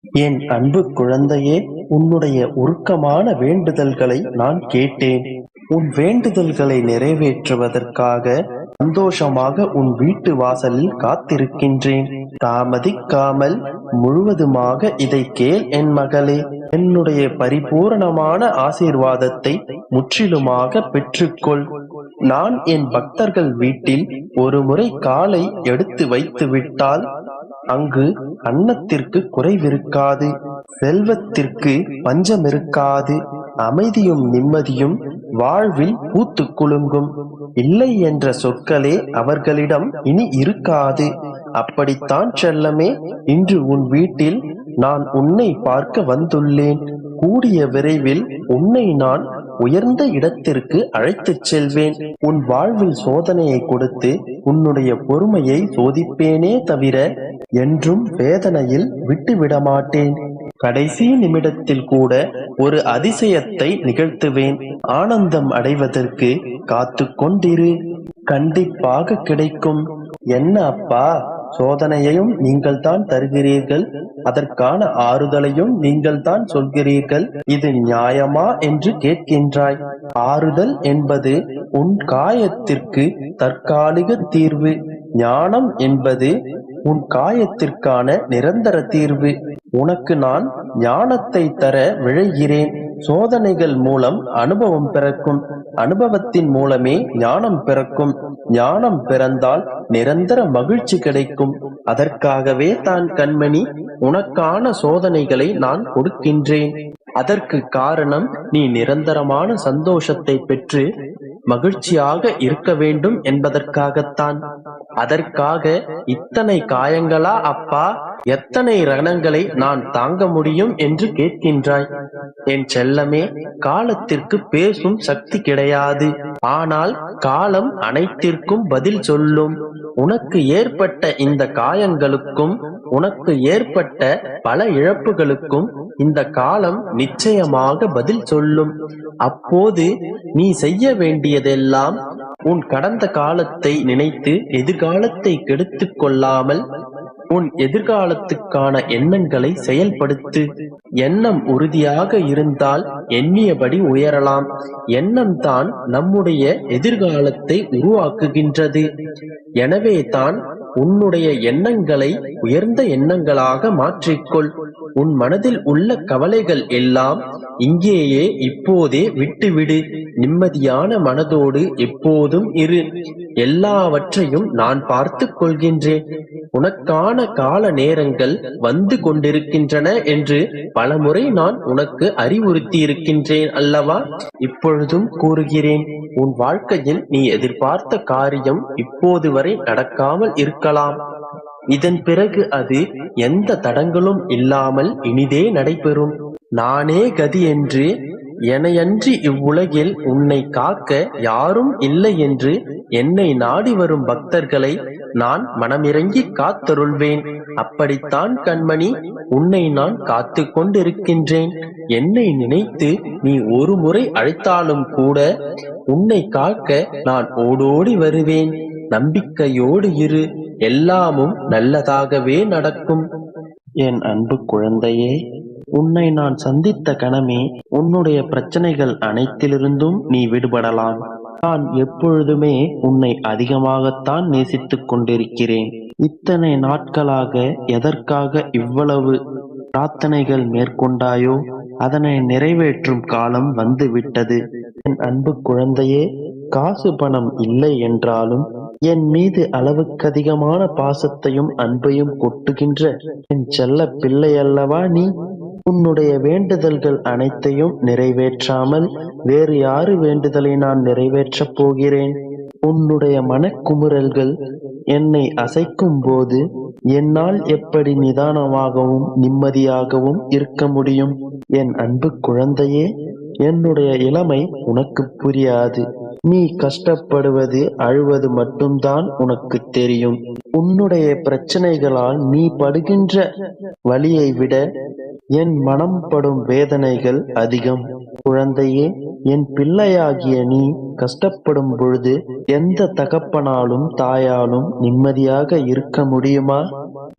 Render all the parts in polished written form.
என் அன்பு குழந்தையே, உன்னுடைய உருக்கமான வேண்டுதல்களை நான் கேட்டேன். உன் வேண்டுதல்களை நிறைவேற்றுவதற்காக சந்தோஷமாக உன் வீட்டு வாசலில் காத்திருக்கின்றேன். தாமதிக்காமல் முழுவதுமாக இதை கேள் என் மகளே. என்னுடைய பரிபூரணமான ஆசீர்வாதத்தை முற்றிலுமாக பெற்றுக்கொள். நான் என் பக்தர்கள் வீட்டில் ஒரு முறை காலை எடுத்து வைத்து விட்டால் அங்கு அன்னத்திற்கு குறைவிருக்காது, செல்வத்திற்கு பஞ்சமிருக்காது, அமைதியும் நிம்மதியும் வாழ்வில் பூத்து குலுங்கும். இல்லை என்ற சொற்களே அவர்களிடம் இனி இருக்காது. அப்படித்தான் செல்லமே, இன்று உன் வீட்டில் நான் உன்னை பார்க்க வந்துள்ளேன். கூடிய விரைவில் உன்னை நான் உயர்ந்த இடத்திற்கு அழைத்துச் செல்வேன். உன் வாழ்வில் சோதனையை கொடுத்து உன்னுடைய பொறுமையை சோதிப்பேனே தவிர என்றும் வேதனையில் விட்டுவிடமாட்டேன். கடைசி நிமிடத்தில் கூட ஒரு அதிசயத்தை நிகழ்த்துவேன். ஆனந்தம் அடைவதற்கு காத்து கொண்டிரு, கண்டிப்பாக கிடைக்கும். என்ன அப்பா, சோதனையையும் நீங்கள் தான் தருகிறீர்கள், அதற்கான ஆறுதலையும் நீங்கள் தான் சொல்கிறீர்கள், இது நியாயமா என்று கேட்கின்றாய். ஆறுதல் என்பது உன் காயத்திற்கு தற்காலிக தீர்வு. ஞானம் என்பது உன் காயத்திற்கான நிரந்தர தீர்வு. உனக்கு நான் ஞானத்தை தர விழைகிறேன். சோதனைகள் மூலம் அனுபவம் பிறக்கும், அனுபவத்தின் மூலமே ஞானம் பிறக்கும், ஞானம் பிறந்தால் நிரந்தர மகிழ்ச்சி கிடைக்கும். அதற்காகவே தான் கண்மணி, உனக்கான சோதனைகளை நான் கொடுக்கின்றேன். அதற்கு காரணம், நீ நிரந்தரமான சந்தோஷத்தை பெற்று மகிழ்ச்சியாக இருக்க வேண்டும் என்பதற்காகத்தான். அதற்காக இத்தனை காயங்களா அப்பா? எத்தனை ரணங்களை நான் தாங்க முடியும் என்று கேட்கின்றாய். என் செல்லமே, காலத்திற்கு பேசும் சக்தி கிடையாது. ஆனால் காலம் அனைத்திற்கும் பதில் சொல்லும். உனக்கு ஏற்பட்ட இந்த காயங்களுக்கும் உனக்கு ஏற்பட்ட பல இழப்புகளுக்கும் இந்த காலம் நிச்சயமாக பதில் சொல்லும். அப்போது நீ செய்ய வேண்டியதெல்லாம், உன் கடந்த காலத்தை நினைத்து எதிர்காலத்தை கெடுத்துக் கொள்ளாமல் உன் எதிர்காலத்துக்கான எண்ணங்களை செயல்படுத்து. எண்ணம் உறுதியாக இருந்தால் எண்ணியபடி உயரலாம். எண்ணம் தான் நம்முடைய எதிர்காலத்தை உருவாக்குகின்றது. எனவே தான் உன்னுடைய எண்ணங்களை உயர்ந்த எண்ணங்களாக மாற்றிக்கொள். உன் மனதில் உள்ள கவலைகள் எல்லாம் இங்கேயே இப்போதே விட்டுவிடு. நிம்மதியான மனதோடு எப்போதும் இரு. எல்லாவற்றையும் நான் பார்த்துக் கொள்கின்றேன். உனக்கான கால நேரங்கள் வந்து கொண்டிருக்கின்றன என்று பலமுறை நான் உனக்கு அறிவுறுத்தி இருக்கின்றேன் அல்லவா? இப்பொழுதும் கூறுகிறேன், உன் வாழ்க்கையில் நீ எதிர்பார்த்த காரியம் இப்போது வரை நடக்காமல் இருக்கலாம். இதன் பிறகு அது எந்த தடங்களும் இல்லாமல் இனிதே நடைபெறும். நானே கதி என்று, எனையன்றி இவ்வுலகில் உன்னை காக்க யாரும் இல்லை என்று என்னை நாடி வரும் பக்தர்களை நான் மனமிறங்கி காத்தருள்வேன். அப்படித்தான் கண்மணி, உன்னை நான் காத்து கொண்டிருக்கின்றேன். என்னை நினைத்து நீ ஒரு முறை அழைத்தாலும் கூட உன்னை காக்க நான் ஓடோடி வருவேன். நம்பிக்கையோடு இரு, எல்லாமும் நல்லதாகவே நடக்கும். என் அன்பு குழந்தையே, உன்னை நான் சந்தித்த கணமே உன்னுடைய பிரச்சனைகள் அனைத்திலிருந்தும் நீ விடுபடலாம். நான் எப்பொழுதுமே உன்னை அதிகமாகத்தான் நேசித்துக் கொண்டிருக்கிறேன். இத்தனை நாட்களாக எதற்காக இவ்வளவு பிரார்த்தனைகள் மேற்கொண்டாயோ அதனை நிறைவேற்றும் காலம் வந்துவிட்டது. என் அன்பு குழந்தையே, காசு பணம் இல்லை என்றாலும் என் மீது அளவுக்கதிகமான பாசத்தையும் அன்பையும் கொட்டுகின்ற என் செல்ல பிள்ளை அல்லவா நீ? உன்னுடைய வேண்டுதல்கள் அனைத்தையும் நிறைவேற்றாமல் வேறு யாரு வேண்டுதலை நான் நிறைவேற்றப் போகிறேன்? உன்னுடைய மனக்குமுறல்கள் என்னை அசைக்கும் போது என்னால் எப்படி நிதானமாகவும் நிம்மதியாகவும் இருக்க முடியும்? என் அன்பு குழந்தையே, என்னுடைய இளமை உனக்கு புரியாது. நீ கஷ்டப்படுவது அழுவது மட்டும்தான் உனக்கு தெரியும். உன்னுடைய பிரச்சனைகளால் நீ படுகின்ற வலியை விட என் மனம் படும் வேதனைகள் அதிகம். குழந்தையே, என் பிள்ளையாகிய நீ கஷ்டப்படும் பொழுது எந்த தகப்பனாலும் தாயாலும் நிம்மதியாக இருக்க முடியுமா?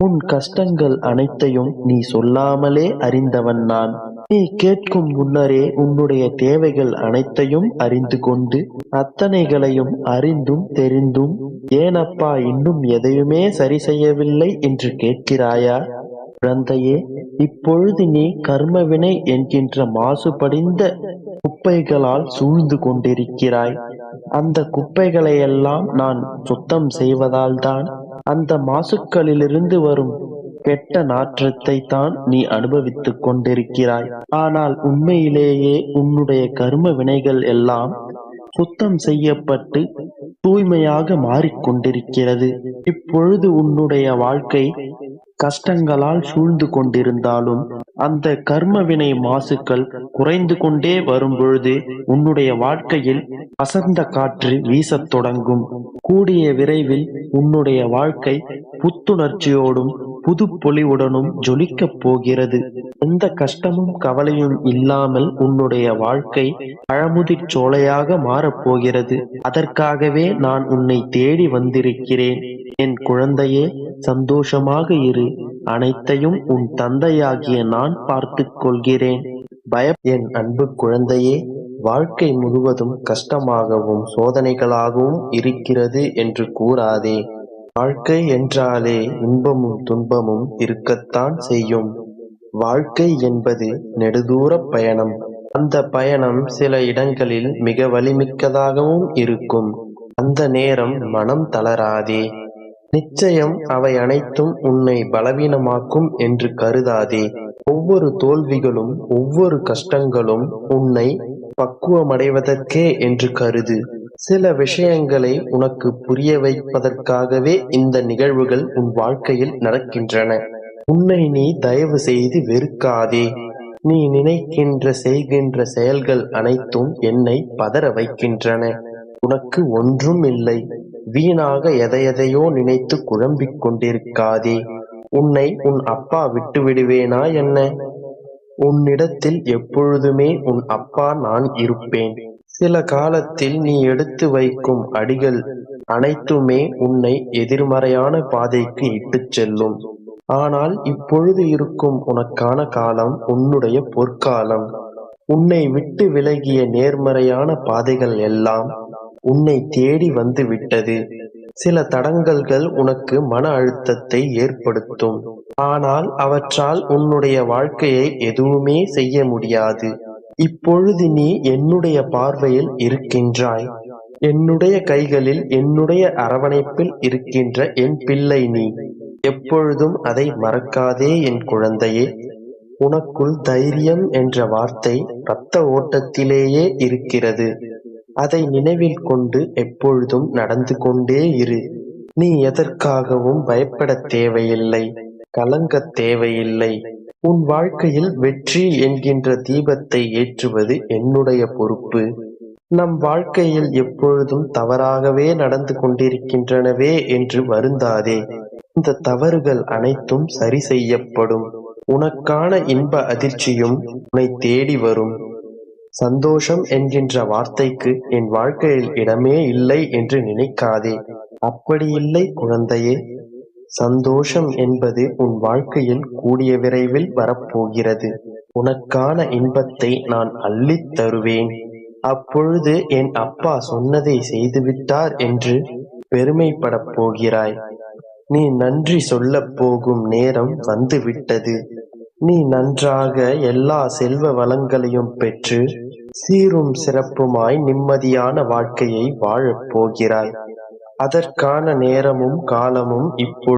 உன் கஷ்டங்கள் அனைத்தையும் நீ சொல்லாமலே அறிந்தவன் நான். நீ கேட்கும் முன்னரே உன்னுடைய தேவைகள் அனைத்தையும் அறிந்து கொண்டு அத்தனைகளையும் அறிந்தும் தெரிந்தும் ஏனப்பா இன்னும் எதையுமே சரி செய்யவில்லை என்று கேட்கிறாயா? குழந்தையே, இப்பொழுது நீ கர்மவினை என்கின்ற மாசுபடிந்த குப்பைகளால் சூழ்ந்து கொண்டிருக்கிறாய். அந்த குப்பைகளையெல்லாம் நான் சுத்தம் செய்வதால்தான் அந்த மாசுக்களிலிருந்து வரும் கெட்ட நாற்றத்தை தான் நீ அனுபவித்துக் கொண்டிருக்கிறாய். ஆனால் உண்மையிலேயே உன்னுடைய கர்ம வினைகள் எல்லாம் சுத்தம் செய்யப்பட்டு தூய்மையாக மாறிக்கொண்டிருக்கிறது. இப்பொழுது உன்னுடைய வாழ்க்கை கஷ்டங்களால் சூழ்ந்து கொண்டிருந்தாலும் அந்த கர்மவினை மாசுக்கள் குறைந்து கொண்டே வரும் பொழுது உன்னுடைய வாழ்க்கையில் வசந்த காற்று வீசத் தொடங்கும். கூடிய விரைவில் உன்னுடைய வாழ்க்கை புத்துணர்ச்சியோடும் புது பொலிவுடனும் ஜொலிக்கப் போகிறது. எந்த கஷ்டமும் கவலையும் இல்லாமல் உன்னுடைய வாழ்க்கை பழமுதிர் சோலையாக மாறப்போகிறது. அதற்காகவே நான் உன்னை தேடி வந்திருக்கிறேன். என் குழந்தையே, சந்தோஷமாக இரு. அனைத்தையும் உன் தந்தையாகிய நான் பார்த்துக் கொள்கிறேன். என் அன்பு குழந்தையே, வாழ்க்கை முழுவதும் கஷ்டமாகவும் சோதனைகளாகவும் இருக்கிறது என்று கூறாதே. வாழ்க்கை என்றாலே இன்பமும் துன்பமும் இருக்கத்தான் செய்யும். வாழ்க்கை என்பது நெடுதூரப் பயணம். அந்த பயணம் சில இடங்களில் மிக வலிமிக்கதாகவும் இருக்கும். அந்த நேரம் மனம் தளராதே. நிச்சயம் அவை அனைத்தும் உன்னை பலவீனமாக்கும் என்று கருதாதே. ஒவ்வொரு தோல்விகளும் ஒவ்வொரு கஷ்டங்களும் உன்னை பக்குவமடைவதற்கே என்று கருது. சில விஷயங்களை உனக்கு புரிய வைப்பதற்காகவே இந்த நிகழ்வுகள் உன் வாழ்க்கையில் நடக்கின்றன. உன்னை நீ தயவு செய்து வெறுக்காதே. நீ நினைக்கின்ற செய்கின்ற செயல்கள் அனைத்தும் என்னை பதற வைக்கின்றன. உனக்கு ஒன்றும் இல்லை. வீணாக எதையெதையோ நினைத்து குழம்பிக் கொண்டிருக்காதே. உன்னை உன் அப்பா விட்டு விடுவேனா என்ன? உன்னிடத்தில் எப்பொழுதுமே உன் அப்பா நான் இருப்பேன். சில காலத்தில் நீ எடுத்து வைக்கும் அடிகள் அனைத்துமே உன்னை எதிர்மறையான பாதைக்கு இட்டுச் செல்லும். ஆனால் இப்பொழுது இருக்கும் உனக்கான காலம் உன்னுடைய பொற்காலம். உன்னை விட்டு விலகிய நேர்மறையான பாதைகள் எல்லாம் உன்னை தேடி வந்து விட்டது. சில தடங்கல்கள் உனக்கு மன அழுத்தத்தை ஏற்படுத்தும். ஆனால் அவற்றால் உன்னுடைய வாழ்க்கையை எதுவுமே செய்ய முடியாது. இப்பொழுது நீ என்னுடைய பார்வையில் இருக்கின்றாய். என்னுடைய கைகளில் என்னுடைய அரவணைப்பில் இருக்கின்ற என் பிள்ளை நீ. எப்பொழுதும் அதை மறக்காதே என் குழந்தையே. உனக்குள் தைரியம் என்ற வார்த்தை இரத்த ஓட்டத்திலேயே இருக்கிறது. அதை நினைவில் கொண்டு எப்பொழுதும் நடந்து கொண்டே இரு. நீ எதற்காகவும் பயப்படத் தேவையில்லை, கலங்கத் தேவையில்லை. உன் வாழ்க்கையில் வெற்றி என்கின்ற தீபத்தை ஏற்றுவது என்னுடைய பொறுப்பு. நம் வாழ்க்கையில் எப்பொழுதும் தவறாகவே நடந்து கொண்டிருக்கின்றனவே என்று வருந்தாதே. இந்த தவறுகள் அனைத்தும் சரி செய்யப்படும். உனக்கான இன்ப அதிர்ச்சியும் உன்னை தேடி வரும். சந்தோஷம் என்கின்ற வார்த்தைக்கு என் வாழ்க்கையில் இடமே இல்லை என்று நினைக்காதே. அப்படி இல்லை குழந்தையே. சந்தோஷம் என்பது உன் வாழ்க்கையில் கூடிய விரைவில் வரப்போகிறது. உனக்கான இன்பத்தை நான் அள்ளித் தருவேன். அப்பொழுது என் அப்பா சொன்னதை செய்துவிட்டார் என்று பெருமைப்படப் போகிறாய். நீ நன்றி சொல்லப் போகும் நேரம் வந்துவிட்டது. நீ நன்றாக எல்லா செல்வ வளங்களையும் பெற்று சீரும் சிறப்புமாய் நிம்மதியான வாழ்க்கையை வாழப் போகிறாய். அதற்கான நேரமும் காலமும் இப்போ